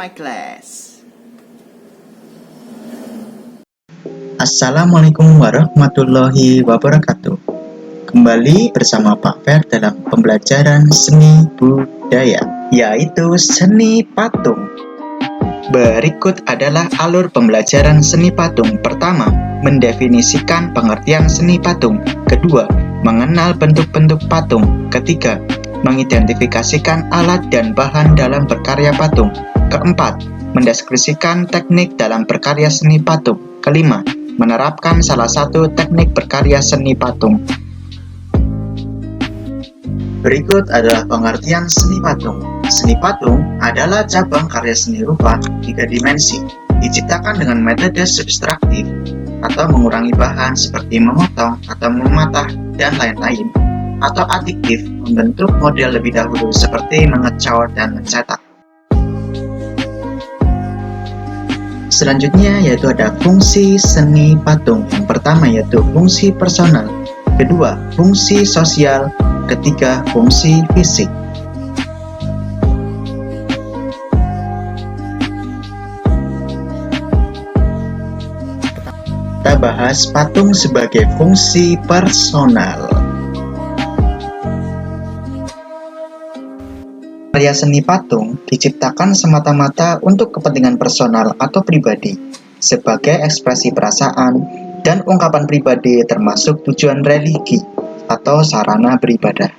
my class. Assalamualaikum warahmatullahi wabarakatuh. Kembali bersama Pak Fer dalam pembelajaran seni budaya, yaitu seni patung. Berikut adalah alur pembelajaran seni patung. Pertama, mendefinisikan pengertian seni patung. Kedua, mengenal bentuk-bentuk patung. Ketiga, mengidentifikasikan alat dan bahan dalam berkarya patung. Keempat, mendeskripsikan teknik dalam berkarya seni patung. Kelima, menerapkan salah satu teknik berkarya seni patung. Berikut adalah pengertian seni patung. Seni patung adalah cabang karya seni rupa 3 dimensi, diciptakan dengan metode subtraktif atau mengurangi bahan seperti memotong atau mematah dan lain-lain, atau adiktif membentuk model lebih dahulu seperti mengecor dan mencetak. Selanjutnya yaitu ada fungsi seni patung. Yang pertama yaitu fungsi personal, kedua fungsi sosial, ketiga fungsi fisik. Kita bahas patung sebagai fungsi personal. Karya seni patung diciptakan semata-mata untuk kepentingan personal atau pribadi, sebagai ekspresi perasaan dan ungkapan pribadi termasuk tujuan religi atau sarana beribadah.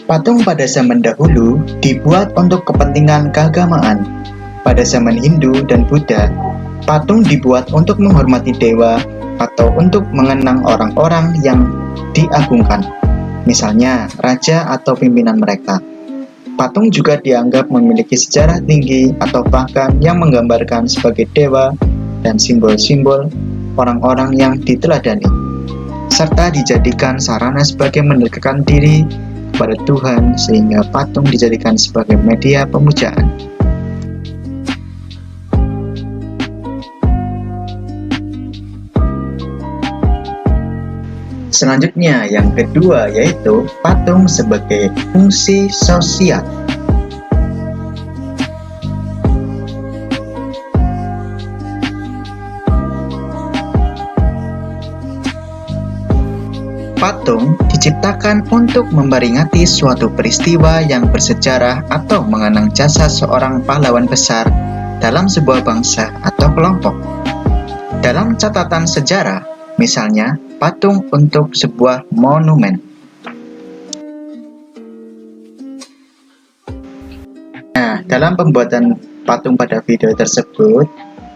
Patung pada zaman dahulu dibuat untuk kepentingan keagamaan. Pada zaman Hindu dan Buddha, patung dibuat untuk menghormati dewa atau untuk mengenang orang-orang yang diagungkan, misalnya raja atau pimpinan mereka. Patung juga dianggap memiliki sejarah tinggi atau bahkan yang menggambarkan sebagai dewa dan simbol-simbol orang-orang yang diteladani, serta dijadikan sarana sebagai mendekatkan diri kepada Tuhan, sehingga patung dijadikan sebagai media pemujaan. Selanjutnya yang kedua yaitu patung sebagai fungsi sosial. Patung diciptakan untuk memperingati suatu peristiwa yang bersejarah atau mengenang jasa seorang pahlawan besar dalam sebuah bangsa atau kelompok. Dalam catatan sejarah, misalnya patung untuk sebuah monumen. Nah, dalam pembuatan patung pada video tersebut,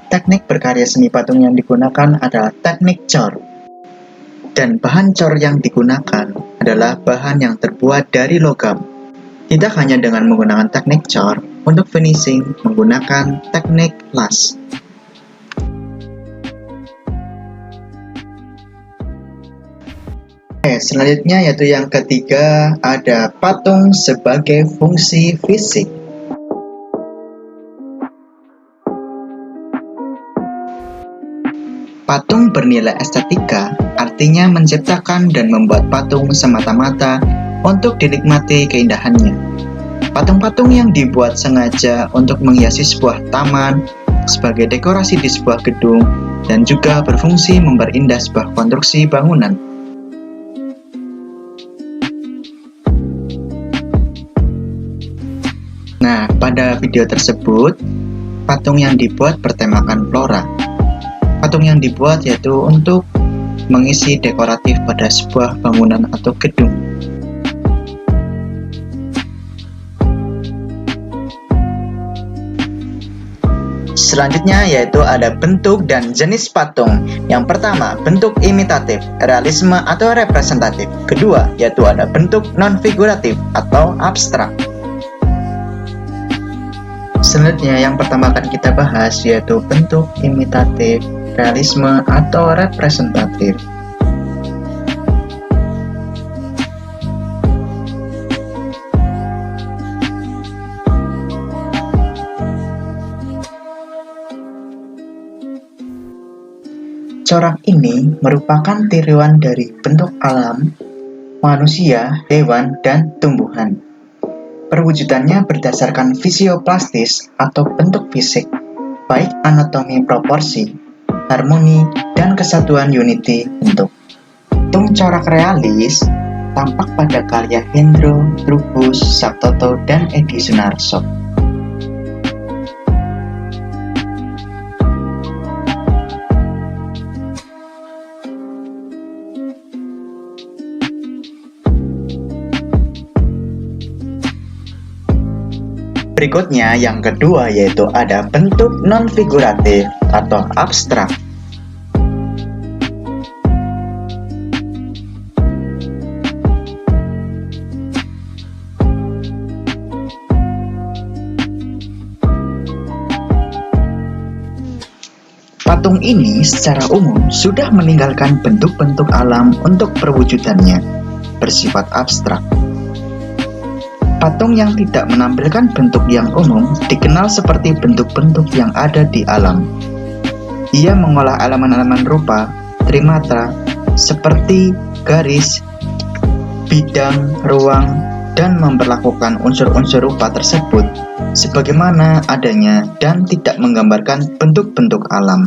teknik berkarya seni patung yang digunakan adalah teknik cor. Dan bahan cor yang digunakan adalah bahan yang terbuat dari logam. Tidak hanya dengan menggunakan teknik cor, untuk finishing menggunakan teknik las. Selanjutnya yaitu yang ketiga ada patung sebagai fungsi fisik. Patung bernilai estetika, artinya menciptakan dan membuat patung semata-mata untuk dinikmati keindahannya. Patung-patung yang dibuat sengaja untuk menghiasi sebuah taman, sebagai dekorasi di sebuah gedung, dan juga berfungsi memperindah sebuah konstruksi bangunan. Nah, pada video tersebut, patung yang dibuat bertemakan flora. Patung yang dibuat yaitu untuk mengisi dekoratif pada sebuah bangunan atau gedung. Selanjutnya yaitu ada bentuk dan jenis patung. Yang pertama, bentuk imitatif, realisme atau representatif. Kedua, yaitu ada bentuk non-figuratif atau abstrak. Selanjutnya yang pertama akan kita bahas yaitu bentuk imitatif, realisme atau representatif. Corak ini merupakan tiruan dari bentuk alam manusia, hewan, dan tumbuhan. Perwujudannya berdasarkan fisioplastis atau bentuk fisik, baik anatomi proporsi, harmoni, dan kesatuan unity bentuk. Patung corak realis tampak pada karya Hendro, Trubus, Sabtoto, dan Edi Sunarso. Berikutnya yang kedua yaitu ada bentuk non-figuratif atau abstrak. Patung ini secara umum sudah meninggalkan bentuk-bentuk alam untuk perwujudannya, bersifat abstrak. Patung yang tidak menampilkan bentuk yang umum dikenal seperti bentuk-bentuk yang ada di alam. Ia mengolah elemen-elemen rupa, trimatra, seperti garis, bidang, ruang, dan memperlakukan unsur-unsur rupa tersebut sebagaimana adanya dan tidak menggambarkan bentuk-bentuk alam.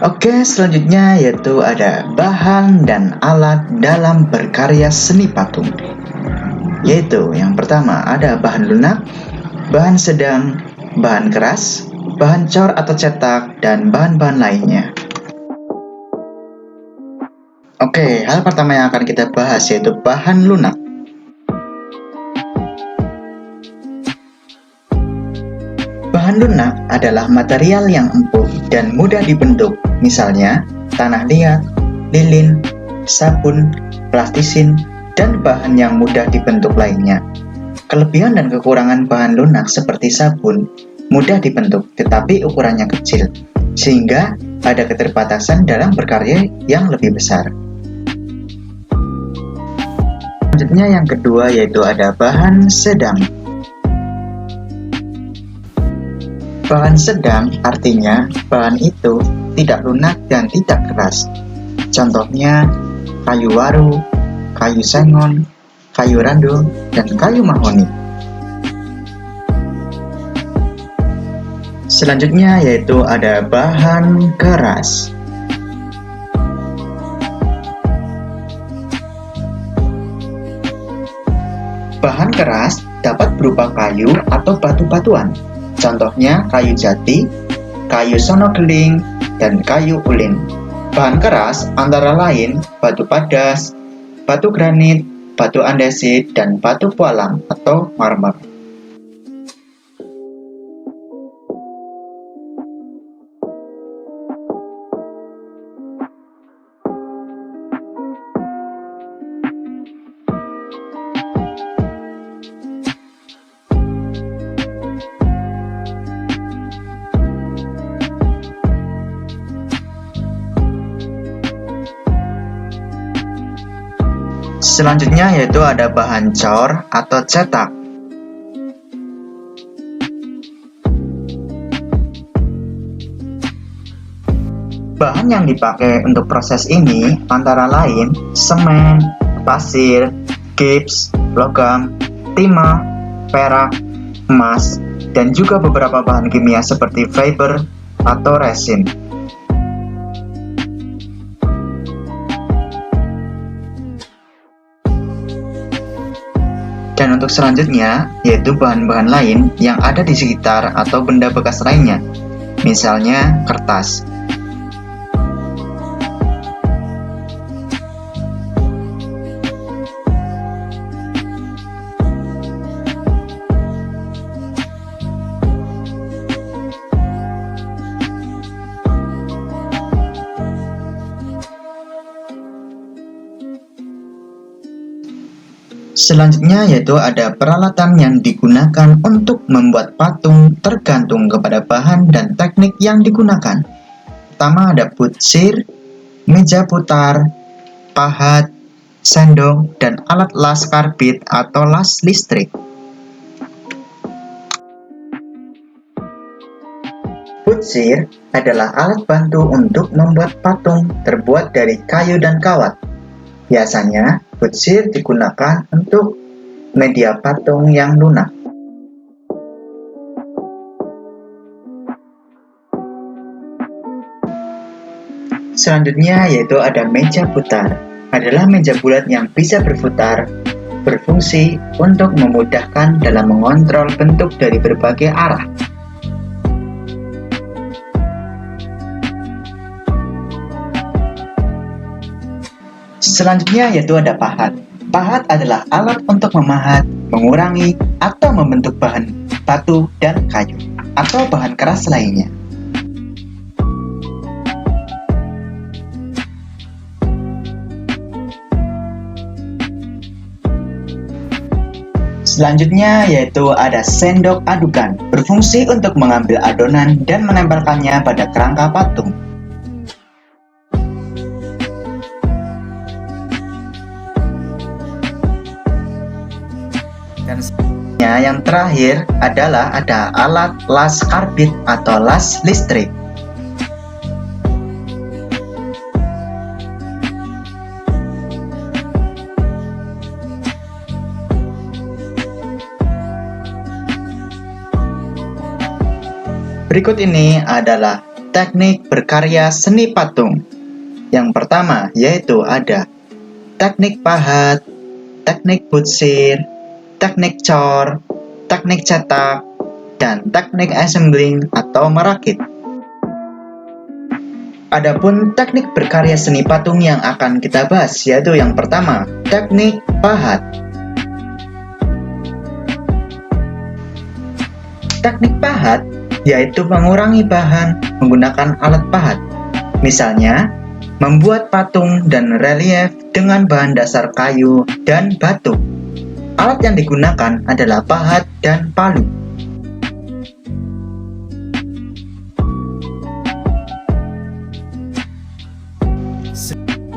Oke, selanjutnya yaitu ada bahan dan alat dalam berkarya seni patung. Yaitu yang pertama ada bahan lunak, bahan sedang, bahan keras, bahan cor atau cetak, dan bahan-bahan lainnya. Oke, hal pertama yang akan kita bahas yaitu bahan lunak. Bahan lunak adalah material yang empuk dan mudah dibentuk, misalnya tanah liat, lilin, sabun, plastisin, dan bahan yang mudah dibentuk lainnya. Kelebihan dan kekurangan bahan lunak seperti sabun mudah dibentuk tetapi ukurannya kecil, sehingga ada keterbatasan dalam berkarya yang lebih besar. Selanjutnya yang kedua yaitu ada bahan sedang. Bahan sedang artinya bahan itu tidak lunak dan tidak keras. Contohnya kayu waru, kayu sengon, kayu randol, dan kayu mahoni. Selanjutnya yaitu ada bahan keras. Bahan keras dapat berupa kayu atau batu-batuan. Contohnya kayu jati, kayu sonokeling, dan kayu ulin. Bahan keras antara lain batu padas, batu granit, batu andesit, dan batu pualam atau marmer. Selanjutnya yaitu ada bahan cor atau cetak. Bahan yang dipakai untuk proses ini antara lain semen, pasir, gips, logam, timah, perak, emas, dan juga beberapa bahan kimia seperti fiber atau resin. Dan untuk selanjutnya, yaitu bahan-bahan lain yang ada di sekitar atau benda bekas lainnya, misalnya kertas. Selanjutnya yaitu ada peralatan yang digunakan untuk membuat patung tergantung kepada bahan dan teknik yang digunakan. Pertama ada butsir, meja putar, pahat, sendok, dan alat las karbit atau las listrik. Putsir adalah alat bantu untuk membuat patung terbuat dari kayu dan kawat. Biasanya, putsir digunakan untuk media patung yang lunak. Selanjutnya yaitu ada meja putar. Adalah meja bulat yang bisa berputar, berfungsi untuk memudahkan dalam mengontrol bentuk dari berbagai arah. Selanjutnya yaitu ada pahat. Pahat adalah alat untuk memahat, mengurangi, atau membentuk bahan batu dan kayu, atau bahan keras lainnya. Selanjutnya yaitu ada sendok adukan, berfungsi untuk mengambil adonan dan menempelkannya pada kerangka patung. Dan yang terakhir adalah ada alat las karbit atau las listrik. Berikut ini adalah teknik berkarya seni patung. Yang pertama yaitu ada teknik pahat, teknik putsir, teknik cor, teknik cetak, dan teknik assembling atau merakit. Adapun teknik berkarya seni patung yang akan kita bahas yaitu yang pertama, teknik pahat. Teknik pahat yaitu mengurangi bahan menggunakan alat pahat. Misalnya, membuat patung dan relief dengan bahan dasar kayu dan batu. Alat yang digunakan adalah pahat dan palu.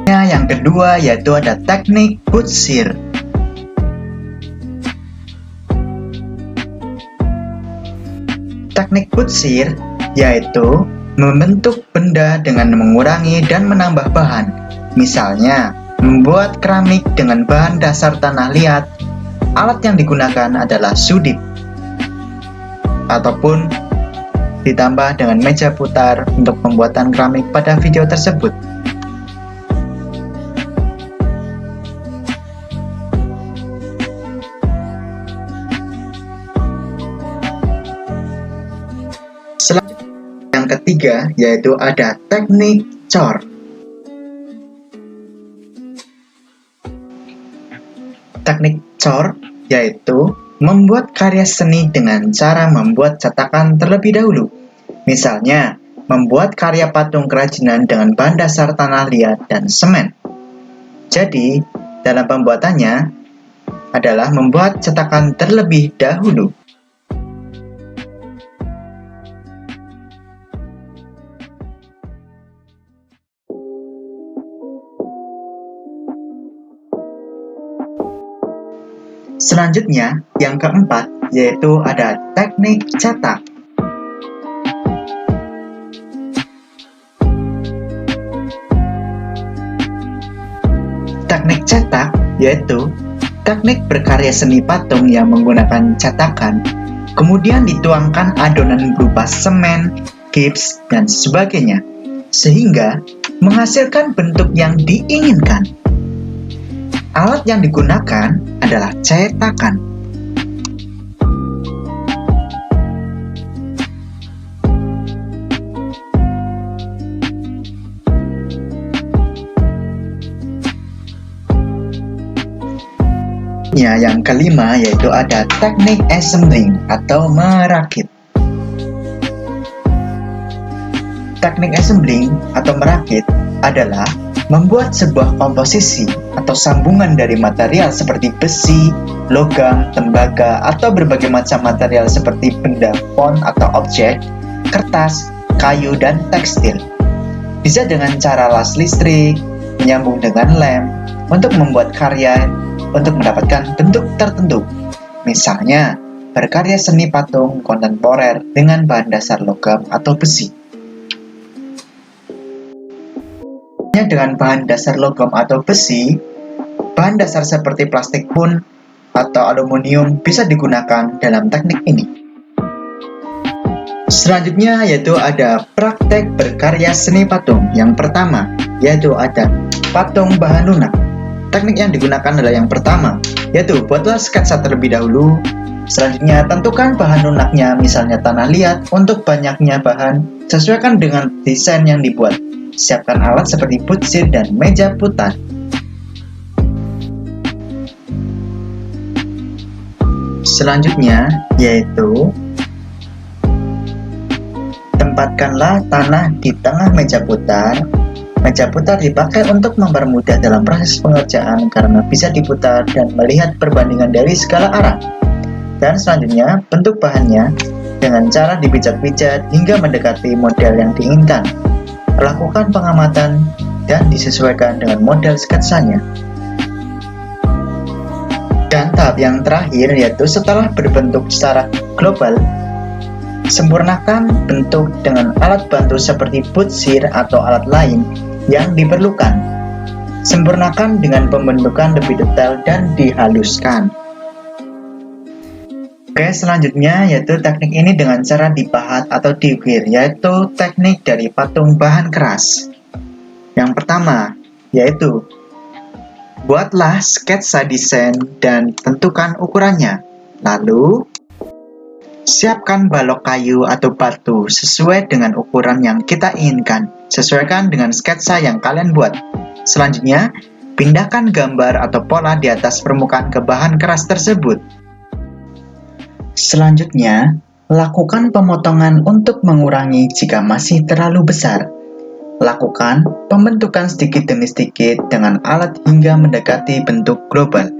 Yang kedua yaitu ada teknik putsir. Teknik putsir yaitu membentuk benda dengan mengurangi dan menambah bahan. Misalnya, membuat keramik dengan bahan dasar tanah liat. Alat yang digunakan adalah sudip, ataupun ditambah dengan meja putar untuk pembuatan keramik pada video tersebut. Selanjutnya yang ketiga yaitu ada teknik cor. Teknik cor yaitu membuat karya seni dengan cara membuat cetakan terlebih dahulu. Misalnya, membuat karya patung kerajinan dengan bahan dasar tanah liat dan semen. Jadi, dalam pembuatannya adalah membuat cetakan terlebih dahulu. Selanjutnya, yang keempat, yaitu ada teknik cetak. Teknik cetak yaitu teknik berkarya seni patung yang menggunakan cetakan, kemudian dituangkan adonan berupa semen, gips, dan sebagainya, sehingga menghasilkan bentuk yang diinginkan. Alat yang digunakan adalah cetakan. Yang kelima yaitu ada teknik assembling atau merakit. Teknik assembling atau merakit adalah membuat sebuah komposisi atau sambungan dari material seperti besi, logam, tembaga, atau berbagai macam material seperti benda, font atau objek, kertas, kayu, dan tekstil. Bisa dengan cara las listrik, menyambung dengan lem, untuk membuat karya untuk mendapatkan bentuk tertentu. Misalnya, berkarya seni patung kontemporer dengan bahan dasar logam atau besi. Dengan bahan dasar logam atau besi, bahan dasar seperti plastik pun atau aluminium bisa digunakan dalam teknik ini. Selanjutnya yaitu ada praktek berkarya seni patung. Yang pertama yaitu ada patung bahan lunak. Teknik yang digunakan adalah yang pertama, yaitu buatlah sketsa terlebih dahulu. Selanjutnya tentukan bahan lunaknya, misalnya tanah liat. Untuk banyaknya bahan, sesuaikan dengan desain yang dibuat. Siapkan alat seperti butsir dan meja putar. Selanjutnya yaitu tempatkanlah tanah di tengah meja putar. Meja putar dipakai untuk mempermudah dalam proses pengerjaan karena bisa diputar dan melihat perbandingan dari segala arah. Dan selanjutnya, bentuk bahannya dengan cara dipijat-pijat hingga mendekati model yang diinginkan. Lakukan pengamatan dan disesuaikan dengan model sketsanya. Dan tahap yang terakhir yaitu setelah berbentuk secara global, sempurnakan bentuk dengan alat bantu seperti butsir atau alat lain yang diperlukan. Sempurnakan dengan pembentukan lebih detail dan dihaluskan. Oke, selanjutnya yaitu teknik ini dengan cara dipahat atau diukir, yaitu teknik dari patung bahan keras. Yang pertama yaitu buatlah sketsa desain dan tentukan ukurannya. Lalu siapkan balok kayu atau batu sesuai dengan ukuran yang kita inginkan. Sesuaikan dengan sketsa yang kalian buat. Selanjutnya, pindahkan gambar atau pola di atas permukaan ke bahan keras tersebut. Selanjutnya, lakukan pemotongan untuk mengurangi jika masih terlalu besar. Lakukan pembentukan sedikit demi sedikit dengan alat hingga mendekati bentuk global.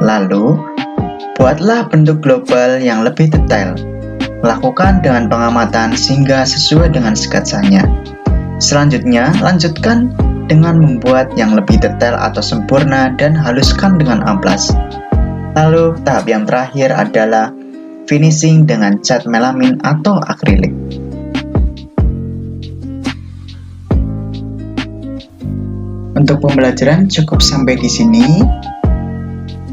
Lalu, buatlah bentuk global yang lebih detail. Lakukan dengan pengamatan sehingga sesuai dengan sketsanya. Selanjutnya, lanjutkan dengan membuat yang lebih detail atau sempurna dan haluskan dengan amplas. Lalu, tahap yang terakhir adalah finishing dengan cat melamin atau akrilik. Untuk pembelajaran cukup sampai di sini.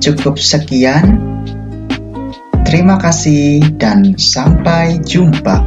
Cukup sekian. Terima kasih dan sampai jumpa.